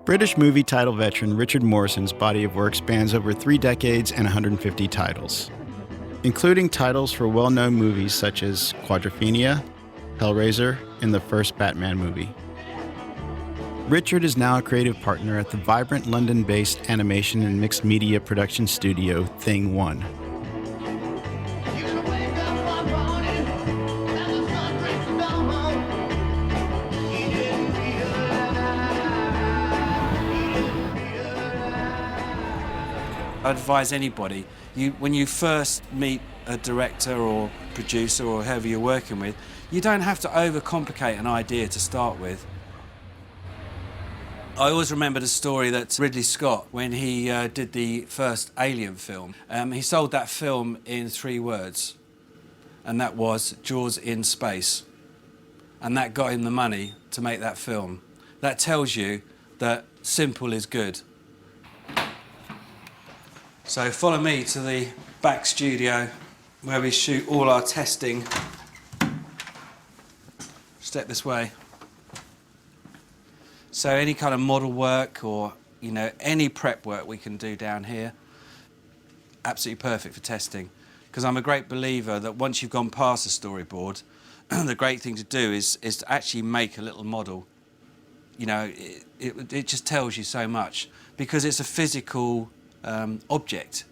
British movie title veteran Richard Morrison's body of work spans over 3 decades and 150 titles, including titles for well-known movies such as Quadrophenia, Hellraiser, and the first Batman movie. Richard is now a creative partner at the vibrant London-based animation and mixed media production studio Thing One. I advise anybody, when you first meet a director or producer or whoever you're working with, you don't have to overcomplicate an idea to start with. I always remember the story that Ridley Scott, when he did the first Alien film, he sold that film in 3 words, and that was Jaws in space. And that got him the money to make that film. That tells you that simple is good. So follow me to the back studio where we shoot all our testing. Step this way. So any kind of model work or, any prep work we can do down here, absolutely perfect for testing. Because I'm a great believer that once you've gone past the storyboard, the great thing to do is to actually make a little model. It just tells you so much because it's a physical object.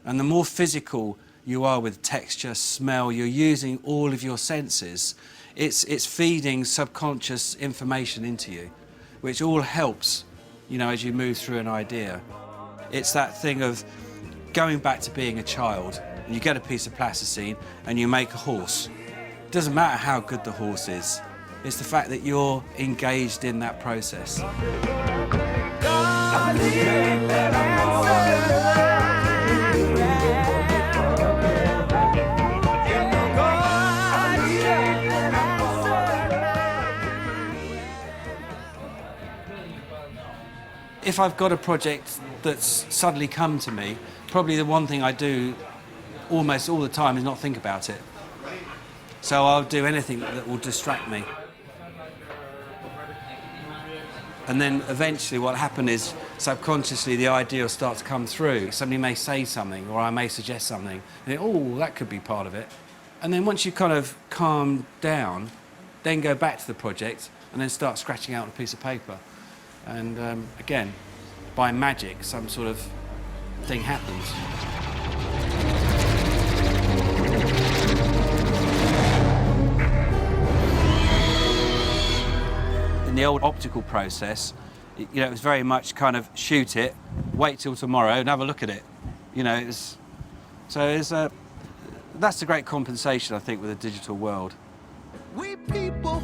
And the more physical you are with texture, smell, you're using all of your senses, it's feeding subconscious information into you, which all helps, as you move through an idea. It's that thing of going back to being a child. You get a piece of plasticine and you make a horse. It doesn't matter how good the horse is. It's the fact that you're engaged in that process. If I've got a project that's suddenly come to me, probably the one thing I do almost all the time is not think about it. So I'll do anything that will distract me. And then eventually what will happen is subconsciously the idea will start to come through. Somebody may say something or I may suggest something and think, that could be part of it. And then once you kind of calm down, then go back to the project and then start scratching out on a piece of paper. And again, by magic, some sort of thing happens. In the old optical process, it was very much kind of shoot it, wait till tomorrow and have a look at it. That's the great compensation, I think, with the digital world. We people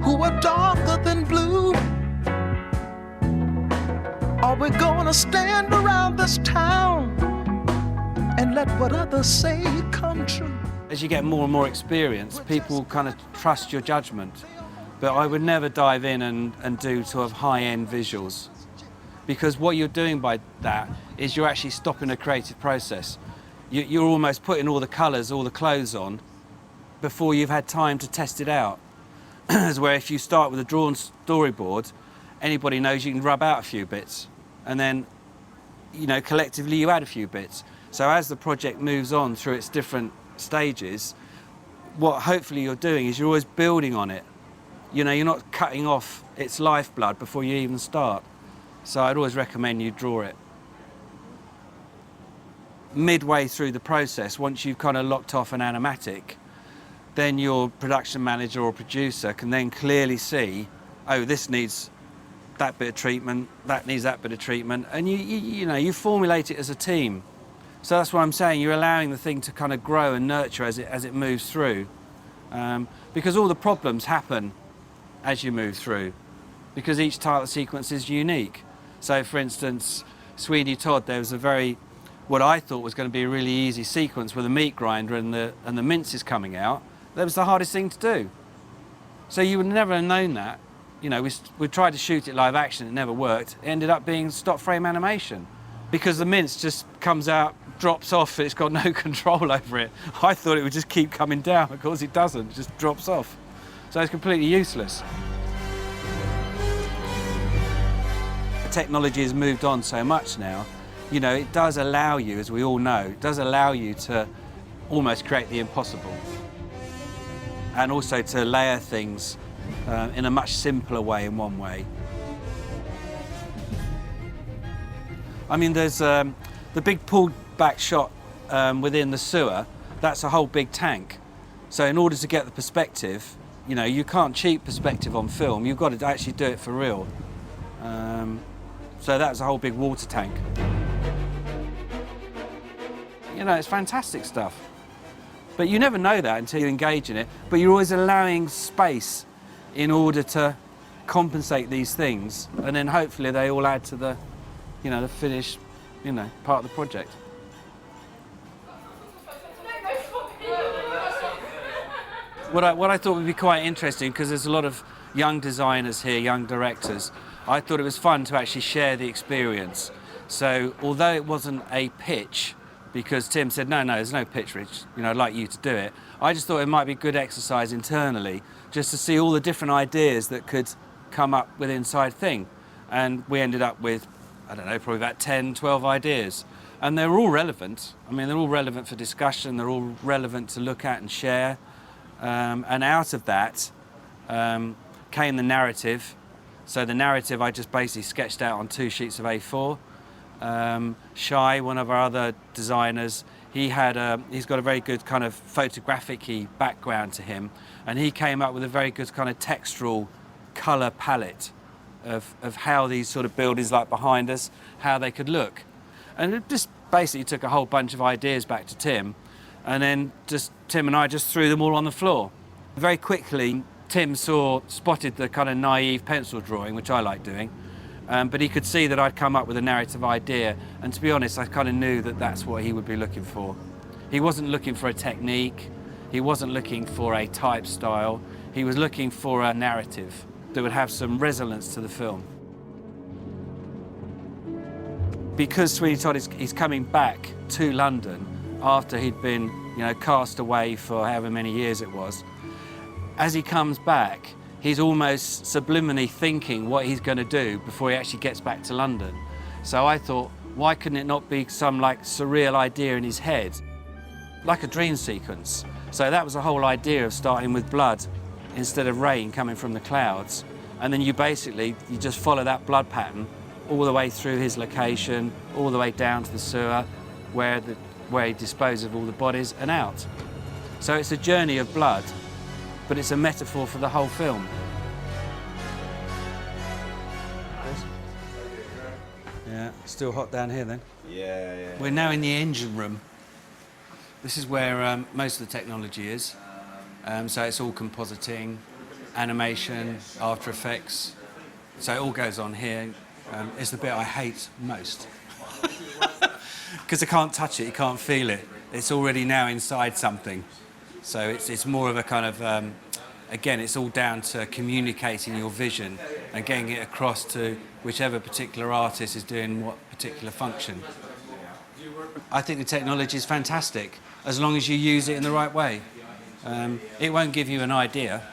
who are darker than blue, are we gonna stand around this town and let what others say come true? As you get more and more experience, people kind of trust your judgment. But I would never dive in and do sort of high-end visuals. Because what you're doing by that is you're actually stopping a creative process. You're almost putting all the colours, all the clothes on before you've had time to test it out. As where if you start with a drawn storyboard, anybody knows you can rub out a few bits and then, collectively you add a few bits. So as the project moves on through its different stages, what hopefully you're doing is you're always building on it. You're not cutting off its lifeblood before you even start. So I'd always recommend you draw it. Midway through the process, once you've kind of locked off an animatic, then your production manager or producer can then clearly see, this needs that bit of treatment, that needs that bit of treatment, and you formulate it as a team. So that's what I'm saying, you're allowing the thing to kind of grow and nurture as it moves through. Because all the problems happen as you move through, because each title sequence is unique. So for instance, Sweeney Todd, there was what I thought was going to be a really easy sequence with a meat grinder and the mince is coming out. That was the hardest thing to do. So you would never have known that. We tried to shoot it live action, it never worked. It ended up being stop frame animation because the mince just comes out, drops off, it's got no control over it. I thought it would just keep coming down, of course it doesn't, it just drops off. So it's completely useless. technology has moved on so much now, you know, it does allow you, as we all know, it does allow you to almost create the impossible. And also to layer things in a much simpler way, in one way. I mean, there's the big pulled back shot within the sewer, that's a whole big tank. So in order to get the perspective, you know, you can't cheat perspective on film, you've got to actually do it for real. So that's a whole big water tank. You know, it's fantastic stuff. But you never know that until you engage in it, but you're always allowing space in order to compensate these things, and then hopefully they all add to the, you know, the finished, you know, part of the project. What I thought would be quite interesting, because there's a lot of young designers here, young directors, I thought it was fun to actually share the experience. So although it wasn't a pitch, because Tim said, no, there's no pitch, Rich, you know, I'd like you to do it, I just thought it might be good exercise internally, just to see all the different ideas that could come up with Inside Thing. And we ended up with, I don't know, probably about 10, 12 ideas. And they're all relevant. I mean, they're all relevant for discussion, they're all relevant to look at and share. And out of that came the narrative. So the narrative I just basically sketched out on 2 sheets of A4. Shai, one of our other designers, he's got a very good kind of photographic-y background to him, and he came up with a very good kind of textural colour palette of how these sort of buildings like behind us, how they could look. And it just basically took a whole bunch of ideas back to Tim, and then just Tim and I just threw them all on the floor. Very quickly, Tim spotted the kind of naive pencil drawing, which I like doing, but he could see that I'd come up with a narrative idea, and to be honest, I kind of knew that that's what he would be looking for. He wasn't looking for a technique, he wasn't looking for a type style, he was looking for a narrative that would have some resonance to the film. Because Sweeney Todd is coming back to London after he'd been, you know, cast away for however many years it was, as he comes back, he's almost subliminally thinking what he's going to do before he actually gets back to London. So I thought, why couldn't it not be some like surreal idea in his head? Like a dream sequence. So that was the whole idea of starting with blood instead of rain coming from the clouds. And then you just follow that blood pattern all the way through his location, all the way down to the sewer, where he disposed of all the bodies and out. So it's a journey of blood, but it's a metaphor for the whole film. Yeah, still hot down here then? Yeah. We're now in the engine room. This is where most of the technology is. So it's all compositing, animation, After Effects. So it all goes on here. It's the bit I hate most. Because I can't touch it, you can't feel it. It's already now inside something. So it's more of a kind of, again, it's all down to communicating your vision and getting it across to whichever particular artist is doing what particular function. I think the technology is fantastic, as long as you use it in the right way. It won't give you an idea,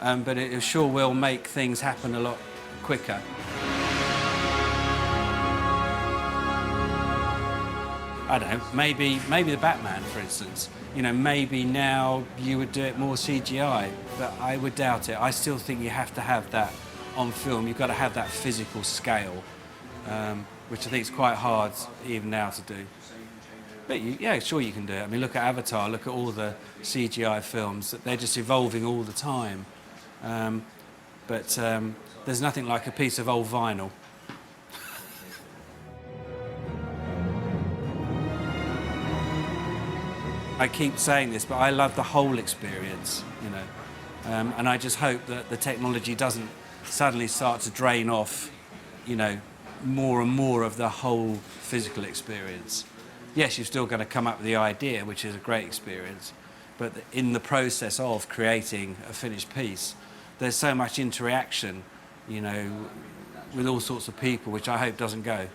but it sure will make things happen a lot quicker. I don't know, maybe the Batman, for instance. You know, maybe now you would do it more CGI, but I would doubt it. I still think you have to have that on film. You've got to have that physical scale, which I think is quite hard even now to do. But yeah, sure you can do it. I mean, look at Avatar, look at all the CGI films. They're just evolving all the time. But there's nothing like a piece of old vinyl. I keep saying this, but I love the whole experience, you know. And I just hope that the technology doesn't suddenly start to drain off, you know, more and more of the whole physical experience. Yes, you're still going to come up with the idea, which is a great experience, but in the process of creating a finished piece, there's so much interaction, you know, with all sorts of people, which I hope doesn't go.